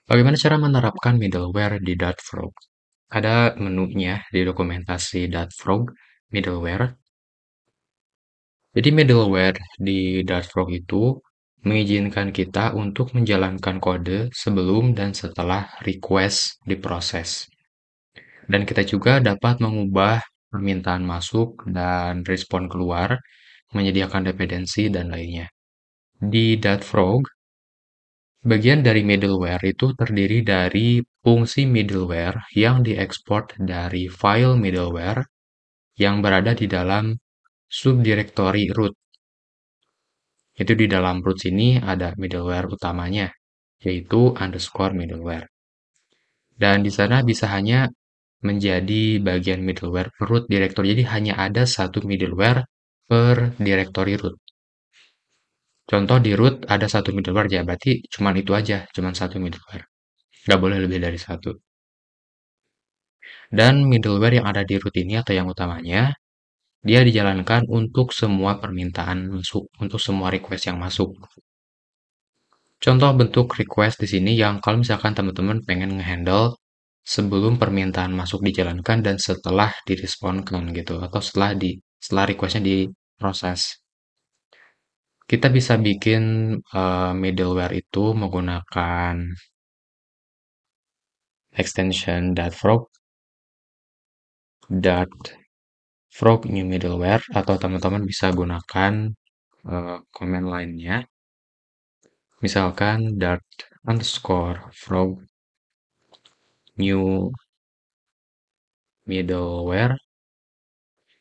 Bagaimana cara menerapkan middleware di Dartfrog? Ada menunya di dokumentasi Dartfrog middleware. Jadi middleware di Dartfrog itu mengizinkan kita untuk menjalankan kode sebelum dan setelah request diproses. Dan kita juga dapat mengubah permintaan masuk dan respon keluar, menyediakan dependensi, dan lainnya. Di Dartfrog, bagian dari middleware itu terdiri dari fungsi middleware yang diekspor dari file middleware yang berada di dalam subdirektori root. Itu di dalam root sini ada middleware utamanya, yaitu underscore middleware. Dan di sana bisa hanya menjadi bagian middleware per root directory. Jadi hanya ada satu middleware per directory root. Contoh di root ada satu middleware ya, berarti cuma itu aja, cuma satu middleware. Nggak boleh lebih dari satu. Dan middleware yang ada di root ini atau yang utamanya, dia dijalankan untuk semua permintaan masuk, untuk semua request yang masuk. Contoh bentuk request di sini yang kalau misalkan teman-teman pengen ngehandle sebelum permintaan masuk dijalankan dan setelah diresponkan gitu, atau setelah requestnya diproses. Kita bisa bikin middleware itu menggunakan extension .frog new middleware, atau teman-teman bisa gunakan command line-nya. Misalkan ._frog new middleware,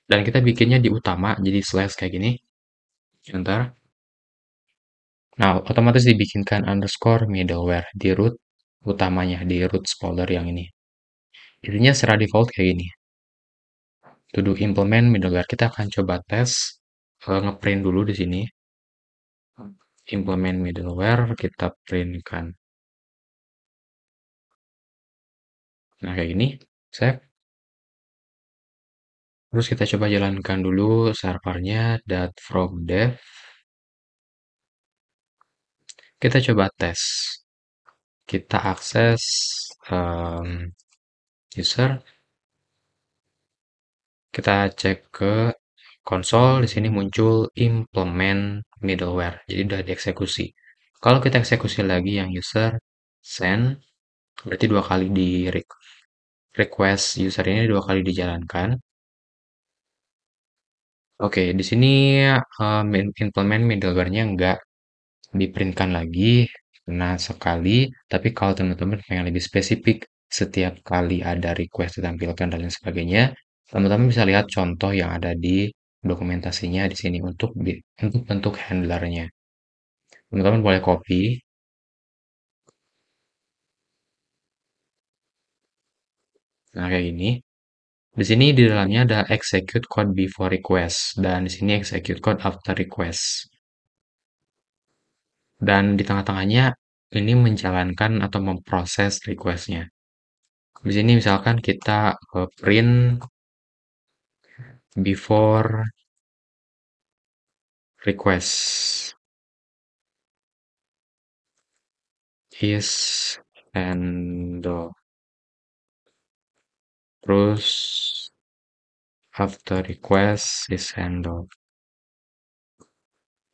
dan kita bikinnya di utama jadi slash kayak gini. Sebentar. Nah, otomatis dibikinkan underscore middleware di root utamanya, di root folder yang ini. Intinya secara default kayak gini. To do implement middleware, kita akan coba tes ngeprint dulu di sini. Implement middleware, kita printkan. Nah, kayak gini. Save. Terus kita coba jalankan dulu servernya .frog dev. Kita coba tes. Kita akses user. Kita cek ke konsol, di sini muncul implement middleware. Jadi udah dieksekusi. Kalau kita eksekusi lagi yang user send, berarti dua kali di request user ini dua kali dijalankan. Oke, di sini implement middleware-nya nggak diprintkan lagi karena sekali, tapi kalau teman-teman pengen lebih spesifik, setiap kali ada request ditampilkan dan lain sebagainya, teman-teman bisa lihat contoh yang ada di dokumentasinya di sini untuk bentuk handlernya. Teman-teman boleh copy. Nah, kayak gini. Di sini di dalamnya ada execute code before request dan di sini execute code after request. Dan di tengah-tengahnya ini menjalankan atau memproses requestnya. Di sini misalkan kita print before request is handle, terus after request is handle.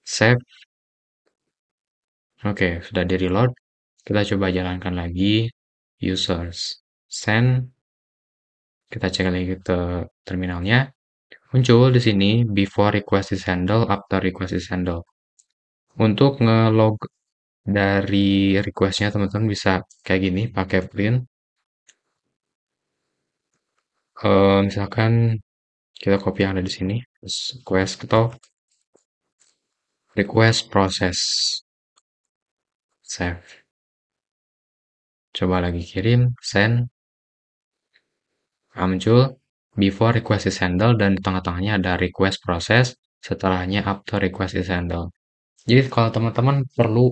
Save. Oke, sudah di reload. Kita coba jalankan lagi. Users send. Kita cek lagi ke terminalnya. Muncul di sini before request is handle, after request is handle. Untuk nge-log dari requestnya teman-teman bisa kayak gini, pakai print. Misalkan kita copy yang ada di sini, request atau request process, save. Coba lagi kirim, send. Nah, muncul before request is handle dan di tengah-tengahnya ada request process, setelahnya after request is handle. Jadi kalau teman-teman perlu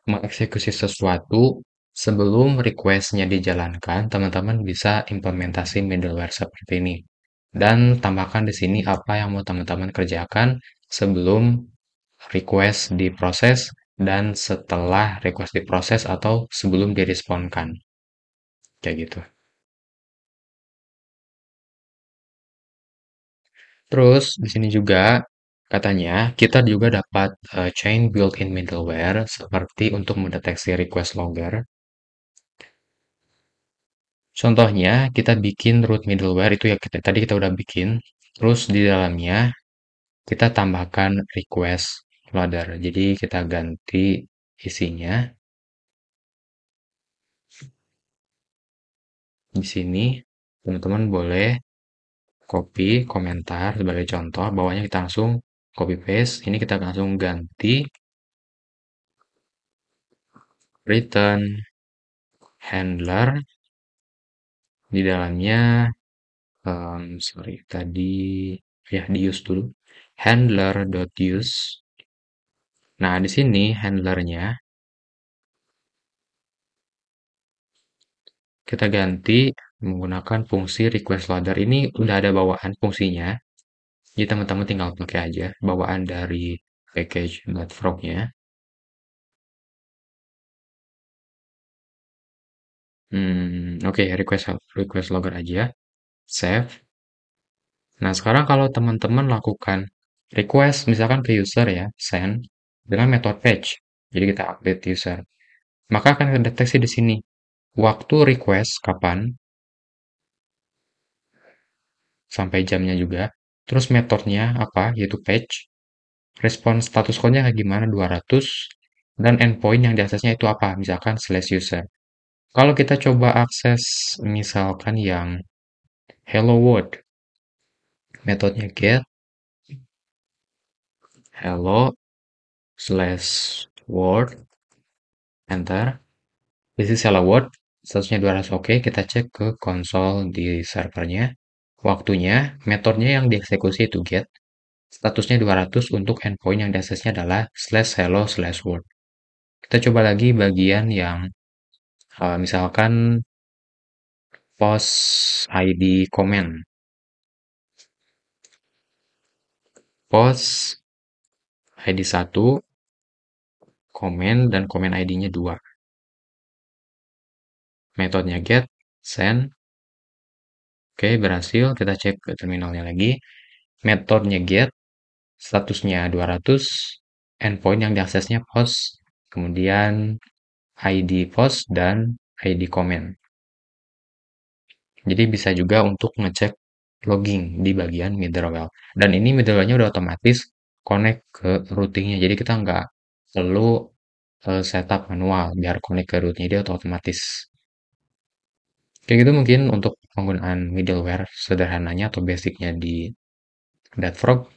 mengeksekusi sesuatu sebelum request-nya dijalankan, teman-teman bisa implementasi middleware seperti ini. Dan tambahkan di sini apa yang mau teman-teman kerjakan sebelum request diproses dan setelah request diproses atau sebelum diresponkan. Kayak gitu. Terus di sini juga katanya kita juga dapat chain built-in middleware seperti untuk mendeteksi request logger. Contohnya kita bikin root middleware itu ya tadi kita udah bikin. Terus di dalamnya kita tambahkan request loader. Jadi kita ganti isinya di sini. Teman-teman boleh copy komentar sebagai contoh, bawahnya kita langsung copy paste. Ini kita langsung ganti return handler di dalamnya. Sorry tadi ya di use dulu handler.use. Nah di sini handlernya kita ganti menggunakan fungsi request loader. Ini udah ada bawaan fungsinya, jadi teman-teman tinggal pakai aja bawaan dari package.frog-nya. Oke, request request logger aja, save. Nah, sekarang kalau teman-teman lakukan request misalkan ke user ya, send dengan metode fetch. Jadi kita update user. Maka akan terdeteksi di sini waktu request kapan sampai jamnya juga. Terus metodenya apa? Yaitu fetch. Respon status code-nya kayak gimana? 200. Dan endpoint yang diaksesnya itu apa? Misalkan slash user. Kalau kita coba akses misalkan yang hello world, metodenya get hello slash world, enter. This is hello world, statusnya 200 oke, kita cek ke konsol di servernya. Waktunya, metodenya yang dieksekusi itu get, statusnya 200 untuk endpoint yang diaksesnya adalah slash hello slash world. Kita coba lagi bagian yang misalkan post ID comment. Post ID 1, comment, dan comment ID-nya 2. Metodenya get, send. Oke, berhasil. Kita cek ke terminalnya lagi. Metodenya get, statusnya 200, endpoint yang diaksesnya post, kemudian ID post, dan ID comment. Jadi bisa juga untuk ngecek logging di bagian middleware. Dan ini middleware-nya udah otomatis connect ke routingnya. Jadi kita nggak perlu setup manual biar connect ke rootnya, dia otomatis. Kayak gitu mungkin untuk penggunaan middleware sederhananya atau basicnya di Datfrog.